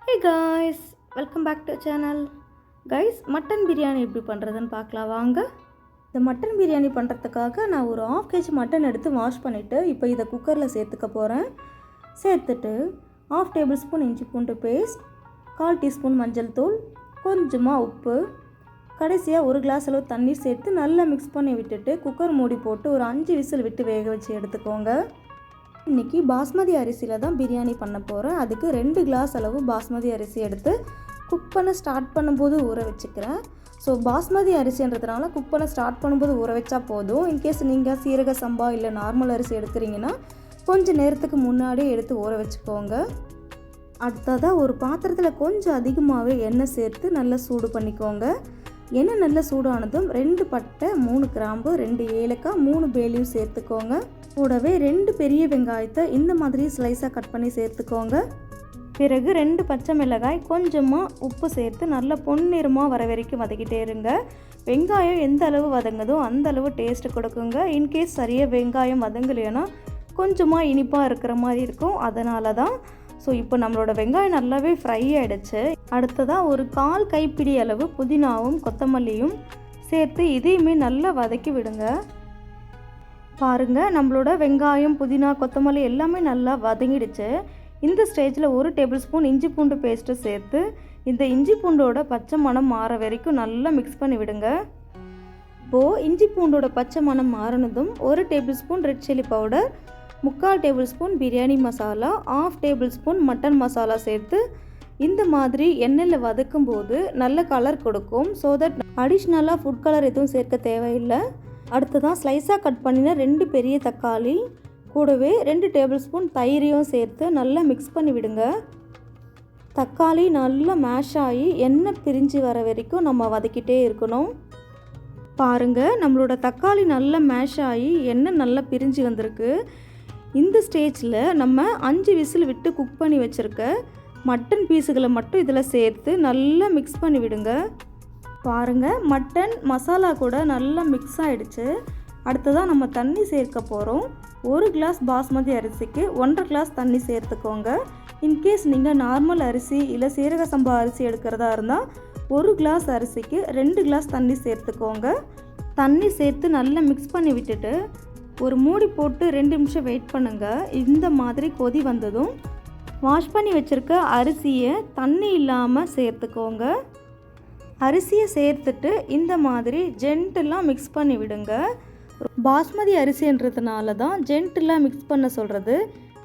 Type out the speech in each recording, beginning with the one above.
Hey guys, welcome back to channel. Guys, mutton biryani எப்படி பண்ணுறதுன்னு பார்க்கலாம் வாங்க. இந்த மட்டன் பிரியாணி பண்ணுறதுக்காக நான் ஒரு 1/2 kg மட்டன் எடுத்து வாஷ் பண்ணிவிட்டு இப்போ இதை குக்கரில் சேர்த்துக்க போகிறேன். சேர்த்துட்டு 1/2 tablespoon இஞ்சி பூண்டு பேஸ்ட், 1/4 டீஸ்பூன் மஞ்சள் தூள், கொஞ்சமாக உப்பு, கடைசியாக 1 கிளாஸ் அளவு தண்ணி சேர்த்து நல்லா மிக்ஸ் பண்ணி விட்டுட்டு குக்கர் மூடி போட்டு ஒரு 5 விசில் விட்டு வேக வச்சு எடுத்துக்கோங்க. இன்றைக்கி பாஸ்மதி அரிசியில் தான் பிரியாணி பண்ண போகிறேன். அதுக்கு 2 கிளாஸ் அளவு பாஸ்மதி அரிசி எடுத்து குக் பண்ண ஸ்டார்ட் பண்ணும்போது ஊற வச்சுக்கிறேன். ஸோ பாஸ்மதி அரிசின்றதுனால குக் பண்ண ஸ்டார்ட் பண்ணும்போது ஊற வச்சா போதும். இன்கேஸ் நீங்கள் சீரக சம்பா இல்லை நார்மல் அரிசி எடுக்கிறீங்கன்னா கொஞ்சம் நேரத்துக்கு முன்னாடியே எடுத்து ஊற வச்சுக்கோங்க. அடுத்ததாக ஒரு பாத்திரத்தில் கொஞ்சம் அதிகமாகவே எண்ணெய் சேர்த்து நல்லா சூடு பண்ணிக்கோங்க. எண்ணெய் நல்லா சூடானதும் 2 பட்டை, 3 கிராம்பு, 2 ஏலக்காய், 3 பே லீவ் சேர்த்துக்கோங்க. கூடவே 2 பெரிய வெங்காயத்தை இந்த மாதிரி ஸ்லைஸாக கட் பண்ணி சேர்த்துக்கோங்க. பிறகு 2 பச்சை மிளகாய், கொஞ்சமாக உப்பு சேர்த்து நல்லா பொன்னிறமாக வர வரைக்கும் வதக்கிட்டே இருங்க. வெங்காயம் எந்த அளவு வதங்குதோ அந்த அளவு டேஸ்ட்டு கொடுக்குங்க. இன்கேஸ் சரியாக வெங்காயம் வதங்கலைன்னா கொஞ்சமாக இனிப்பாக இருக்கிற மாதிரி இருக்கும், அதனால தான். ஸோ இப்போ நம்மளோட வெங்காயம் நல்லாவே ஃப்ரை ஆகிடுச்சு. அடுத்ததாக ஒரு 1/4 கைப்பிடி அளவு புதினாவும் கொத்தமல்லியும் சேர்த்து இதையுமே நல்லா வதக்கி விடுங்க. பாருங்கள், நம்மளோட வெங்காயம், புதினா, கொத்தமல்லி எல்லாமே நல்லா வதங்கிடுச்சு. இந்த ஸ்டேஜில் 1 டேபிள்ஸ்பூன் இஞ்சி பூண்டு பேஸ்ட்டு சேர்த்து இந்த இஞ்சி பூண்டோட பச்சை மணம் மாற வரைக்கும் நல்லா மிக்ஸ் பண்ணி விடுங்க. இப்போது இஞ்சி பூண்டோட பச்சை மணம் மாறினதும் 1 tablespoon red chilli powder, 3/4 tablespoon biryani masala, 1/2 tablespoon mutton masala சேர்த்து இந்த மாதிரி எண்ணெயில் வதக்கும் போது நல்ல கலர் கொடுக்கும். ஸோ தட் அடிஷ்னலாக ஃபுட் கலர் எதுவும் சேர்க்க தேவையில்லை. அடுத்ததான் ஸ்லைஸாக கட் பண்ணின 2 பெரிய தக்காளி, கூடவே 2 டேபிள்ஸ்பூன் தயிரையும் சேர்த்து நல்லா மிக்ஸ் பண்ணி விடுங்க. தக்காளி நல்லா மேஷ் ஆகி எண்ணெய் பிரிஞ்சு வர வரைக்கும் நம்ம வதக்கிட்டே இருக்கணும். பாருங்கள், நம்மளோட தக்காளி நல்லா மேஷ் ஆகி எண்ணெய் நல்லா பிரிஞ்சு வந்திருக்கு. இந்த ஸ்டேஜில் நம்ம 5 விசில் விட்டு குக் பண்ணி வச்சுருக்க மட்டன் பீஸுகளை மட்டும் இதில் சேர்த்து நல்லா மிக்ஸ் பண்ணி விடுங்க. பாருங்கள், மட்டன் மசாலா கூட நல்லா மிக்ஸ் ஆகிடுச்சு. அடுத்ததாக நம்ம தண்ணி சேர்க்க போகிறோம். 1 கிளாஸ் பாஸ்மதி அரிசிக்கு 1/2 கிளாஸ் தண்ணி சேர்த்துக்கோங்க. இன்கேஸ் நீங்கள் நார்மல் அரிசி இல்லை சீரக சம்பா அரிசி எடுக்கிறதா இருந்தால் 1 கிளாஸ் அரிசிக்கு 2 கிளாஸ் தண்ணி சேர்த்துக்கோங்க. தண்ணி சேர்த்து நல்லா மிக்ஸ் பண்ணி விட்டுட்டு ஒரு மூடி போட்டு 2 நிமிஷம் வெயிட் பண்ணுங்கள். இந்த மாதிரி கொதி வந்ததும் வாஷ் பண்ணி வச்சுருக்க அரிசியை தண்ணி இல்லாமல் சேர்த்துக்கோங்க. அரிசியை சேர்த்துட்டு இந்த மாதிரி ஜென்டிலாக மிக்ஸ் பண்ணி விடுங்க. பாஸ்மதி அரிசின்றதுனால தான் ஜென்டிலாக மிக்ஸ் பண்ண சொல்கிறது.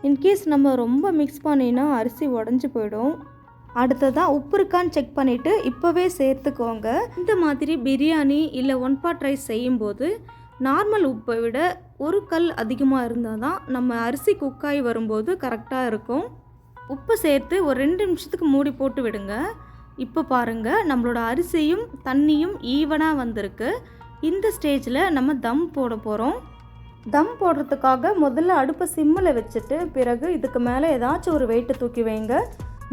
இன்கேஸ் நம்ம ரொம்ப மிக்ஸ் பண்ணினா அரிசி உடஞ்சி போயிடும். அடுத்ததாக உப்பு இருக்கான்னு செக் பண்ணிவிட்டு இப்போவே சேர்த்துக்கோங்க. இந்த மாதிரி பிரியாணி இல்லை 1 pot ரைஸ் செய்யும்போது நார்மல் உப்பை விட 1 கல் அதிகமாக இருந்தால் தான் நம்ம அரிசி குக்காகி வரும்போது கரெக்டாக இருக்கும். உப்பு சேர்த்து ஒரு 2 நிமிஷத்துக்கு மூடி போட்டு விடுங்க. இப்போ பாருங்கள், நம்மளோட அரிசியும் தண்ணியும் ஈவனாக வந்திருக்கு. இந்த ஸ்டேஜில் நம்ம தம் போட போகிறோம். தம் போடுறதுக்காக முதல்ல அடுப்பை சிம்மில் வச்சுட்டு பிறகு இதுக்கு மேலே ஏதாச்சும் ஒரு வெயிட்டை தூக்கி வைங்க.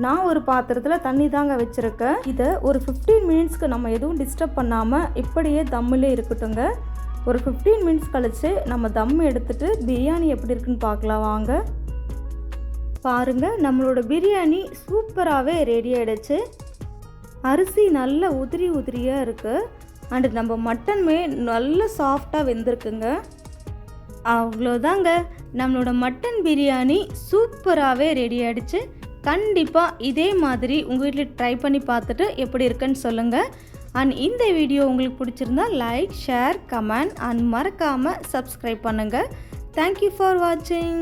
நான் ஒரு பாத்திரத்தில் தண்ணி தாங்க வச்சுருக்கேன். இதை ஒரு 15 மினிட்ஸ்க்கு நம்ம எதுவும் டிஸ்டர்ப் பண்ணாமல் இப்படியே தம்மிலே இருக்கட்டுங்க. ஒரு 15 மினிட்ஸ் கழித்து நம்ம தம் எடுத்துகிட்டு பிரியாணி எப்படி இருக்குன்னு பார்க்கலாம் வாங்க. பாருங்கள், நம்மளோட பிரியாணி சூப்பராகவே ரெடி ஆகிடுச்சு. அரிசி நல்ல உதிரியாக இருக்குது. அண்டு நம்ம மட்டனுமே நல்ல சாஃப்டாக வெந்திருக்குங்க. அவ்வளோதாங்க, நம்மளோட மட்டன் பிரியாணி சூப்பராகவே ரெடி ஆகிடுச்சு. கண்டிப்பாக இதே மாதிரி உங்கள் வீட்டில் ட்ரை பண்ணி பார்த்துட்டு எப்படி இருக்குன்னு சொல்லுங்கள். அண்ட் இந்த வீடியோ உங்களுக்கு பிடிச்சிருந்தா லைக், ஷேர், கமெண்ட் அண்ட் மறக்காமல் சப்ஸ்கிரைப் பண்ணுங்கள். தேங்க்யூ ஃபார் வாட்சிங்.